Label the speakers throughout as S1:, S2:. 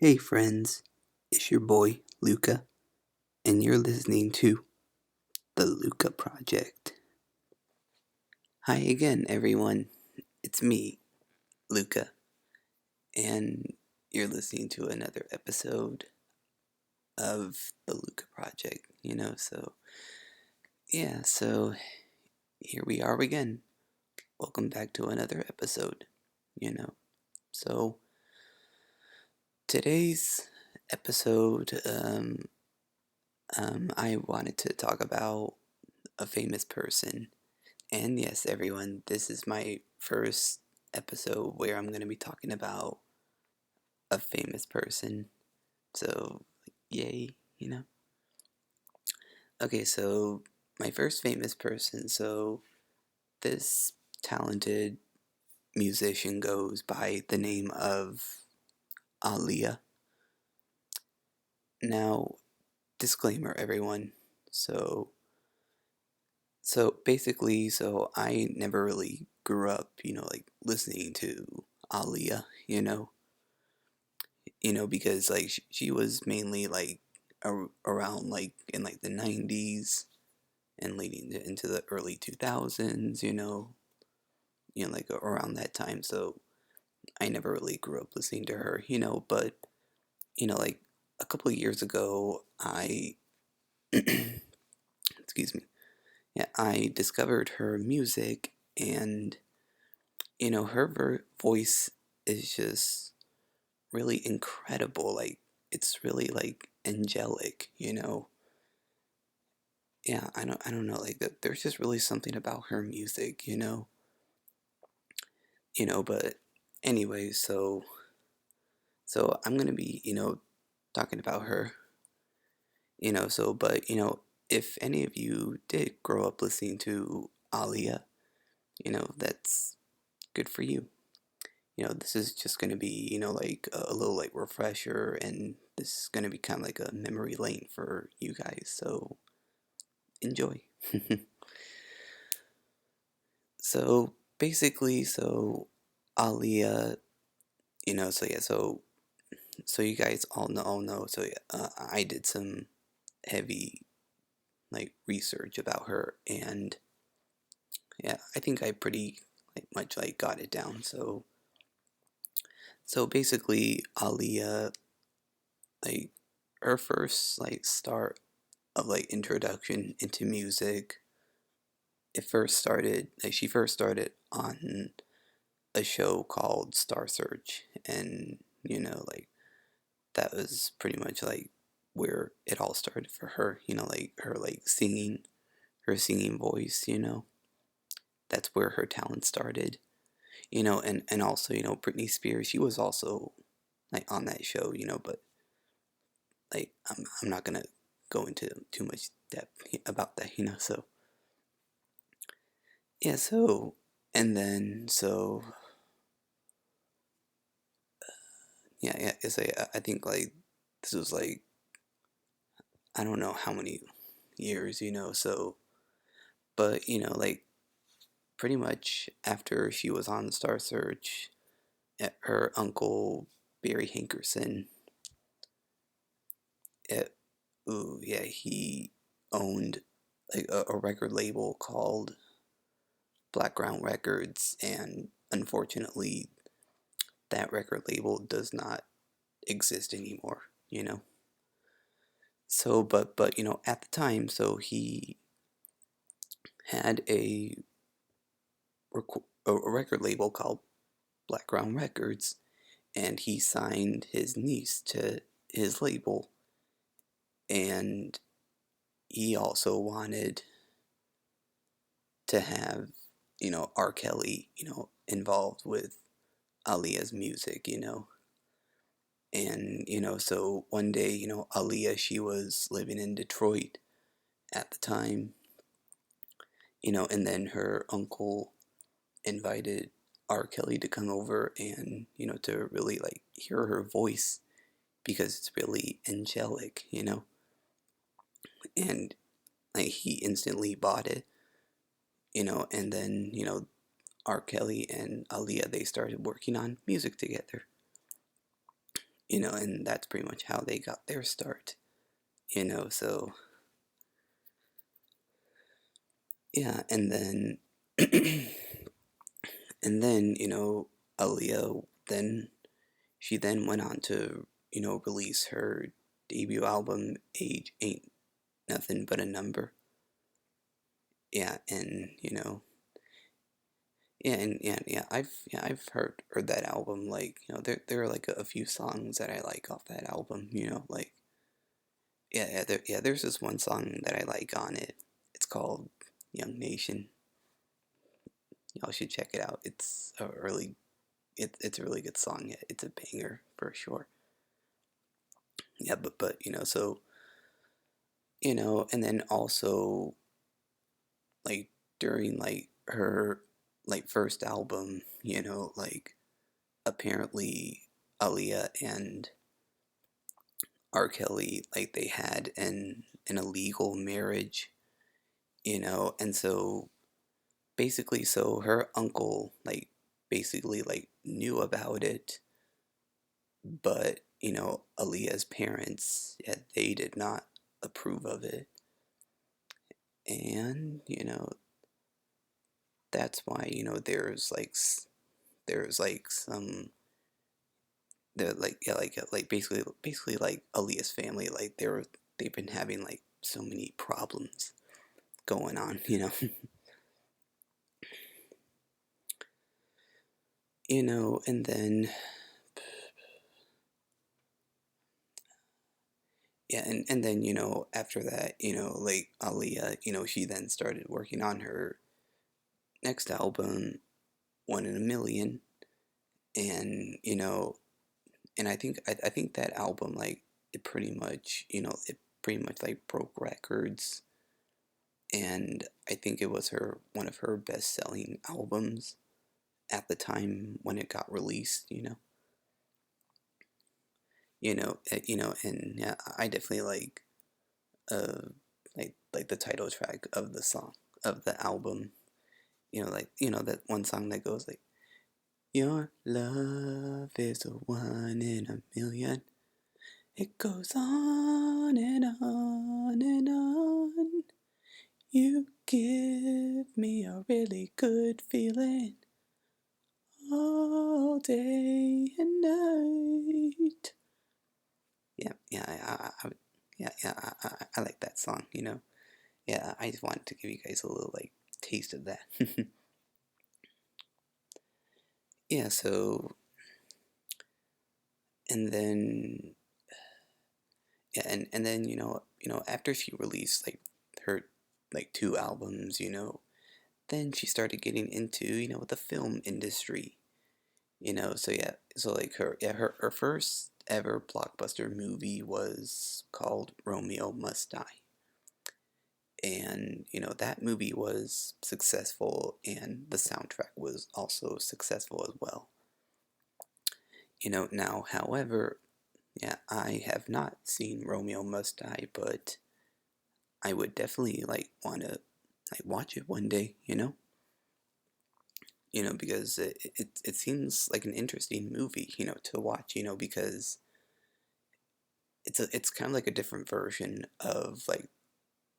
S1: Hey friends, it's your boy LUCA, and you're listening to the LUCA Project. Hi again, everyone. It's me, LUCA, and you're listening to another episode of the LUCA Project. So here we are again. Welcome back to another episode. You know, so today's episode, I wanted to talk about a famous person. And yes, everyone, this is my first episode where I'm going to be talking about a famous person. So, yay, you know? Okay, so my first famous person. So, this talented musician goes by the name of Aaliyah. Now, disclaimer, everyone. So, so basically, I never really grew up, like listening to Aaliyah, because like she was mainly like around like in like the 90s and leading into the early 2000s, like around that time. So I never really grew up listening to her, but like a couple of years ago, I excuse me, yeah, I discovered her music, and her voice is just really incredible. Like it's really like angelic, Yeah, I don't know, like that there's just really something about her music, but anyway, so I'm going to be, talking about her, but if any of you did grow up listening to Aaliyah, that's good for you. This is just going to be, like a little like refresher, and this is going to be kind of like a memory lane for you guys. So enjoy. So basically, so Aaliyah, so yeah, so you guys all know. So yeah, I did some heavy like research about her, and yeah, I think I pretty like much like got it down. So basically, Aaliyah, like her first like start of like introduction into music, she first started on a show called Star Search, and like that was pretty much like where it all started for her, like her like singing, her singing voice, that's where her talent started, and also, Britney Spears, she was also like on that show, but like I'm not gonna go into too much depth about that, so yeah, so and then so yeah, it's like I think like this was like I don't know how many years, but like pretty much after she was on Star Search, her uncle Barry Hankerson, it, ooh yeah, he owned like a record label called Blackground Records, and unfortunately, that record label does not exist anymore. So, but at the time, so he had a record label called Blackground Records, and he signed his niece to his label, and he also wanted to have R. Kelly involved with Aaliyah's music, and so one day Aaliyah, she was living in Detroit at the time, and then her uncle invited R. Kelly to come over and to really like hear her voice because it's really angelic, and like he instantly bought it, and then R. Kelly and Aaliyah, they started working on music together. and that's pretty much how they got their start, so yeah, and then and then, Aaliyah then she then went on to, release her debut album Age Ain't Nothing But a Number. Yeah, and I've heard that album. Like, there are like a few songs that I like off that album. Like, there's this one song that I like on it. It's called Young Nation. Y'all should check it out. It's a really good song. Yeah, it's a banger for sure. Yeah, but so and then also like during like her like first album, like apparently Aaliyah and R. Kelly, like they had an illegal marriage, and so basically, so her uncle like basically like knew about it, but Aaliyah's parents, yeah, they did not approve of it, and that's why there's like some the like yeah like basically like Aaliyah's family, like they've been having like so many problems going on, and then yeah, and then after that, like Aaliyah, she then started working on her next album, One in a Million, and I think that album like it pretty much like broke records, and I think it was her one of her best selling albums at the time when it got released. And yeah, I definitely uh like the title track of the song of the album. Like that one song that goes like, "Your love is a one in a million. It goes on and on and on. You give me a really good feeling all day and night." Yeah, yeah, I like that song. Yeah, I just wanted to give you guys a little like taste of that. Yeah, so and then yeah, and then after she released like her like two albums, then she started getting into the film industry. So yeah, so like her first ever blockbuster movie was called Romeo Must Die, and that movie was successful, and the soundtrack was also successful as well. Now, however, yeah, I have not seen Romeo Must Die, but I would definitely like want to like watch it one day. Because it seems like an interesting movie, to watch. Because it's kind of like a different version of like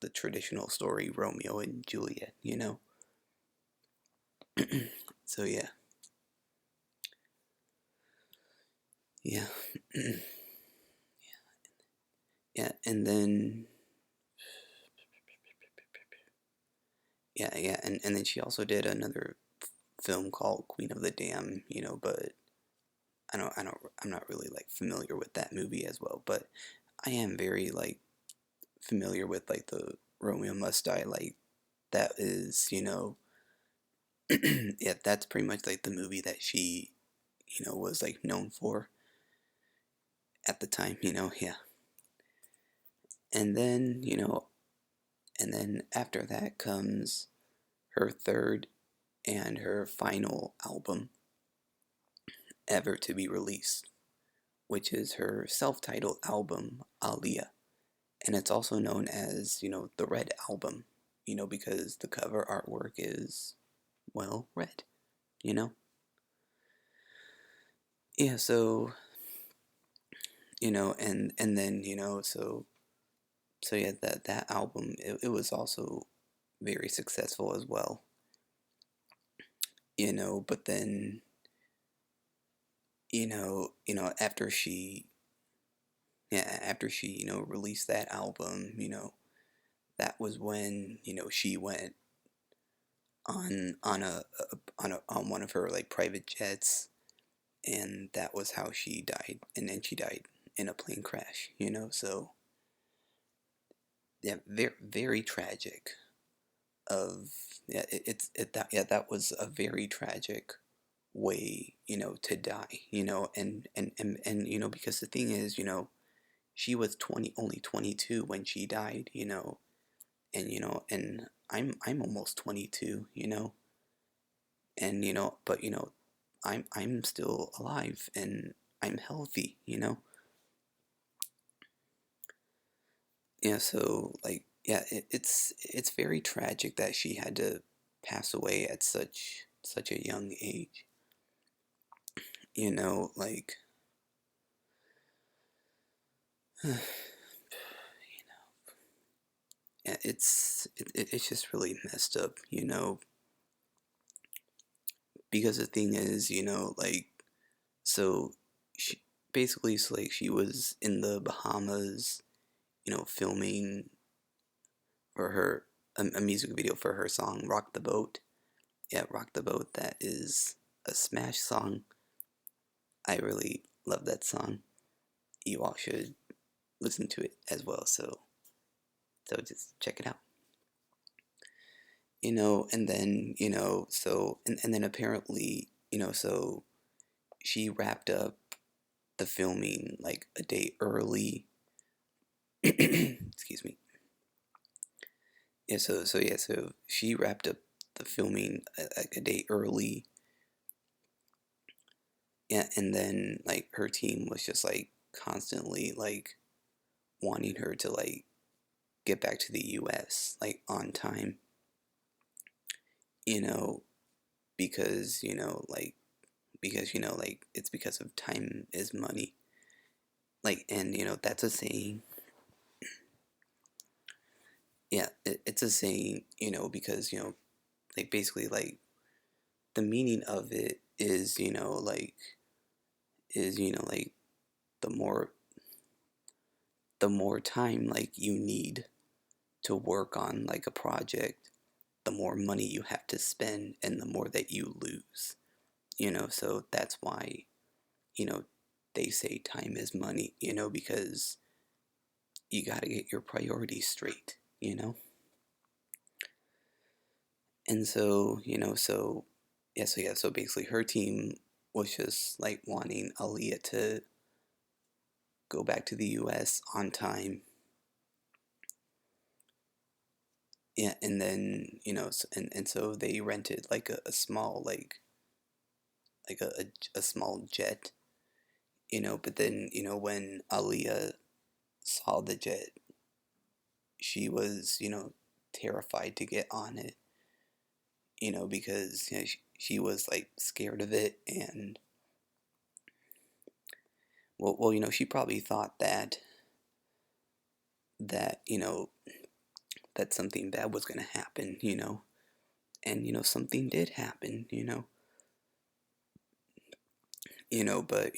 S1: the traditional story Romeo and Juliet. So yeah, yeah, yeah, and then and then she also did another film called Queen of the Dam, but I'm not really like familiar with that movie as well, but I am very like familiar with like the Romeo Must Die, like that is, yeah, that's pretty much like the movie that she, was like known for at the time, yeah. And then, and then after that comes her third and her final album ever to be released, which is her self titled album, Aaliyah. And it's also known as, the Red Album, because the cover artwork is, well, red, you know? Yeah, so, and then so yeah, that album, it was also very successful as well, but then after she, yeah, after she, released that album, that was when, she went on one of her like private jets, and that was how she died, and then she died in a plane crash, so yeah, very very tragic. Of Yeah, it's it that yeah, that was a very tragic way, to die, and because the thing is, she was 20, only 22 when she died, and I'm almost 22, and but I'm still alive and I'm healthy, yeah, so like yeah, it's very tragic that she had to pass away at such a young age, like yeah, it's just really messed up, because the thing is, like, so she basically, so like she was in the Bahamas, filming for her a music video for her song "Rock the Boat." Yeah, "Rock the Boat." That is a smash song. I really love that song. You all should listen to it as well. So just check it out. And then and then apparently, so she wrapped up the filming like a day early. Excuse me. Yeah, so she wrapped up the filming like a day early. Yeah, and then like her team was just like constantly like wanting her to like get back to the US like on time, you know, because like it's because of time is money. Like, and that's a saying. Yeah, it's a saying, because like basically like the meaning of it is, like the more the more time like you need to work on like a project, the more money you have to spend and the more that you lose. So that's why, you know, they say time is money, because you got to get your priorities straight, And so, so basically her team was just like wanting Aaliyah to go back to the US on time. Yeah, and then, and so they rented like a small like a small jet, but then, when Aaliyah saw the jet, she was, terrified to get on it, because she was like scared of it. And well, she probably thought that that something bad was going to happen, and something did happen, but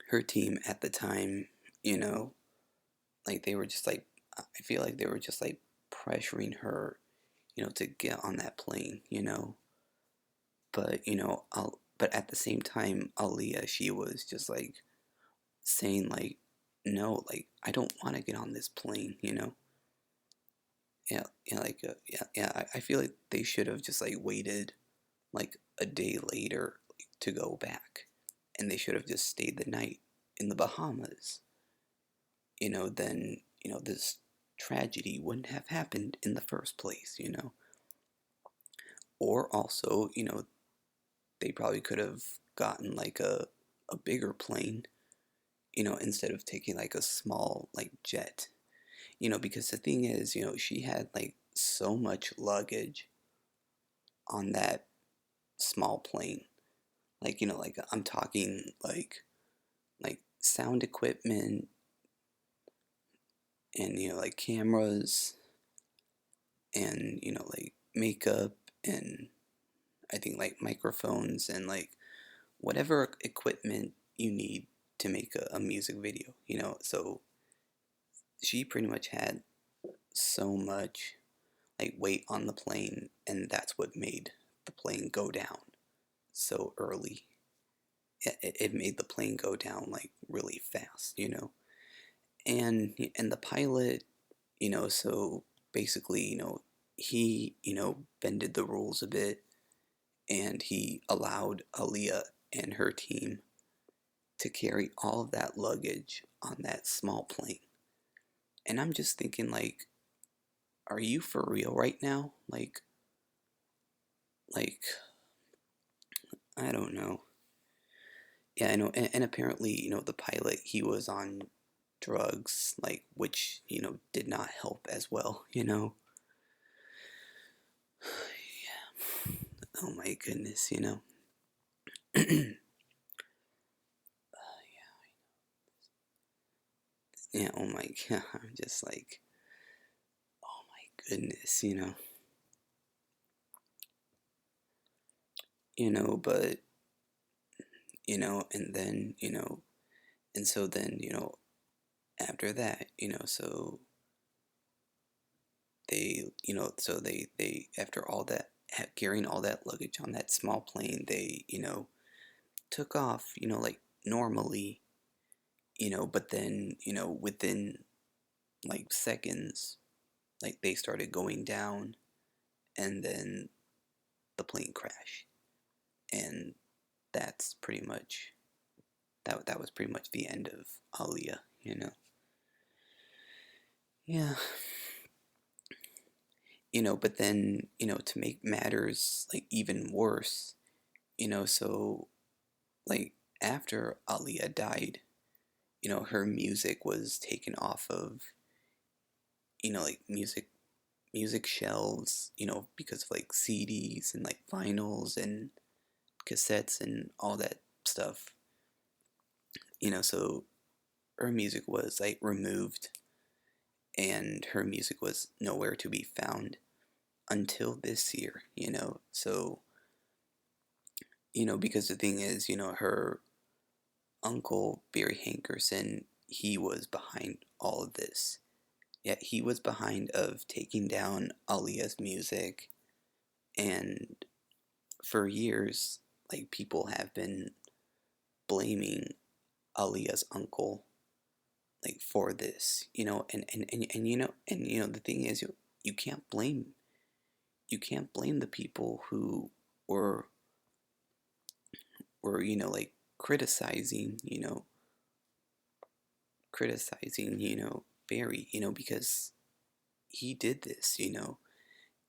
S1: her team at the time, you know, like they were just like, I feel like they were just like pressuring her, to get on that plane, but but at the same time, Aaliyah, she was just like saying like, no, like I don't want to get on this plane, Yeah, yeah, like yeah. I feel like they should have just like waited like a day later to go back, and they should have just stayed the night in the Bahamas. Then this tragedy wouldn't have happened in the first place. Or also, they probably could have gotten like a bigger plane, instead of taking like a small like jet. Because the thing is, she had like so much luggage on that small plane. Like, like I'm talking like sound equipment and like cameras and like makeup and I think like microphones and like whatever equipment you need to make a music video, So she pretty much had so much like weight on the plane, and that's what made the plane go down so early. It made the plane go down like really fast. And the pilot, so basically, he bended the rules a bit, and he allowed Aaliyah and her team to carry all of that luggage on that small plane. And I'm just thinking, like, are you for real right now? Like, I don't know. Yeah, I know. And apparently, the pilot, he was on drugs, like, which, did not help as well. Oh my goodness. Yeah, oh my god. I'm just like, oh my goodness. But, and then, and so then, after that, so they after all that carrying all that luggage on that small plane, they took off, like normally, but then within like seconds, like they started going down, and then the plane crashed, and that's pretty much that was pretty much the end of Aaliyah. Yeah. But then to make matters like even worse, so like after Aaliyah died, her music was taken off of, like music shelves, because of like CDs and like vinyls and cassettes and all that stuff. So her music was like removed, and her music was nowhere to be found until this year. So, because the thing is, her uncle, Barry Hankerson, he was behind all of this. Yeah, he was behind of taking down Aaliyah's music, and for years, like people have been blaming Aaliyah's uncle, like for this, and the thing is, you can't blame the people who were like criticizing, Barry, because he did this,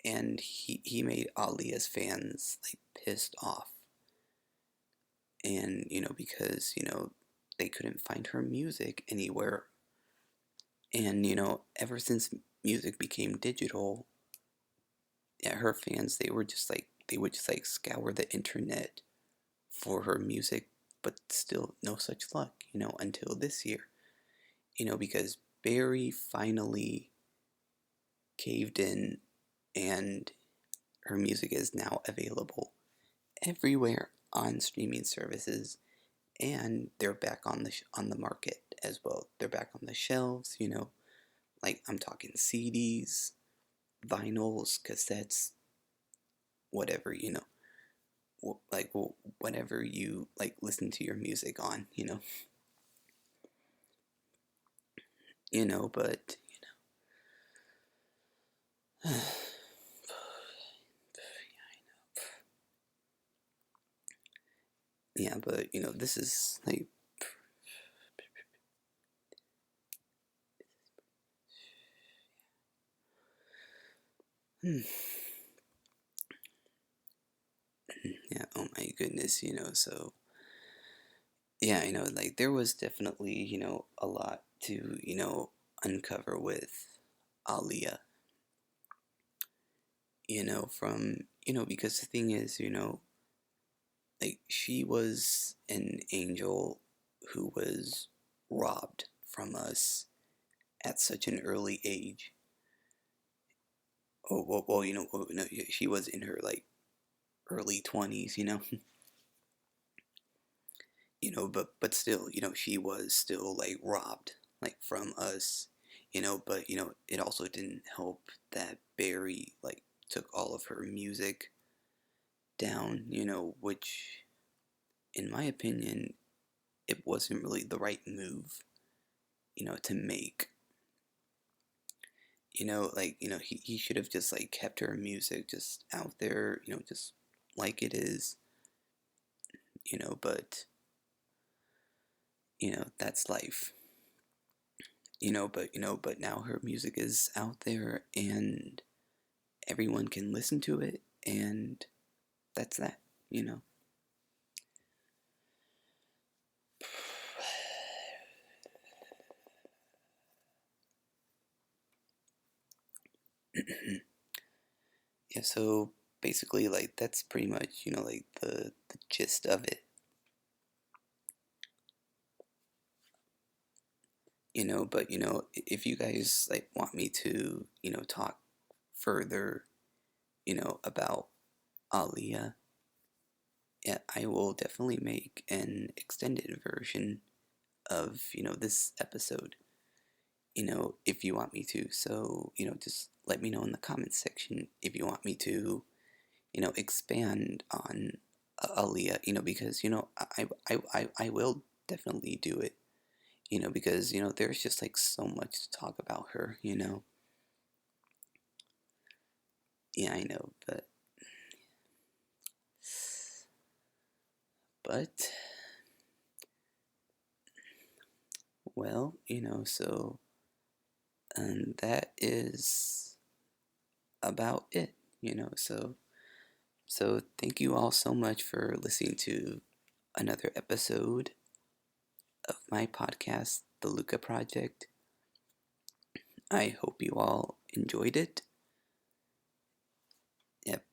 S1: and he made Aaliyah's fans like pissed off, and because they couldn't find her music anywhere, and ever since music became digital, yeah, her fans, they would just like scour the internet for her music, but still no such luck, until this year, because Barry finally caved in, and her music is now available everywhere on streaming services, and they're back on the market as well. They're back on the shelves, like I'm talking CDs, vinyls, cassettes, whatever, like whatever you like listen to your music on, but yeah, but this is like yeah, oh my goodness, so yeah, like there was definitely, a lot to, uncover with Aaliyah, from, because the thing is, like she was an angel who was robbed from us at such an early age. Oh, well, no, she was in her like early 20s, but still, she was still like robbed like from us, but it also didn't help that Barry like took all of her music down, which in my opinion it wasn't really the right move, to make. He should have just like kept her music just out there, just like it is, but that's life. But now her music is out there and everyone can listen to it, and that's that, you know. Yeah, so basically, like, that's pretty much, like the gist of it, but, if you guys, like, want me to, talk further, about Aaliyah, yeah, I will definitely make an extended version of, this episode, if you want me to. So, just let me know in the comments section if you want me to, expand on Aaliyah, because, I will definitely do it, because, there's just like so much to talk about her, Yeah, I know, but, well, so, and that is about it, so thank you all so much for listening to another episode of my podcast, The LUCA Project. I hope you all enjoyed it. Yep,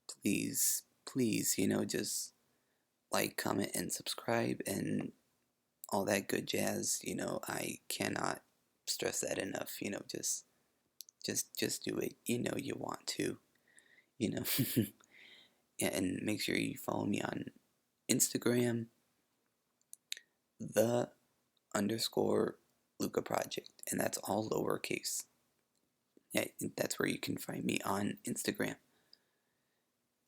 S1: please, just like, comment, and subscribe, and all that good jazz. I cannot stress that enough. Just do it. You want to. You know, yeah, and make sure you follow me on Instagram, the underscore Luca Project, and that's all lowercase. Yeah, that's where you can find me on Instagram.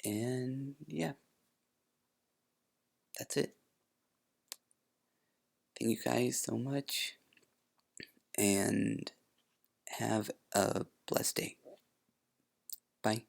S1: And yeah, that's it. Thank you guys so much, and have a blessed day. Bye.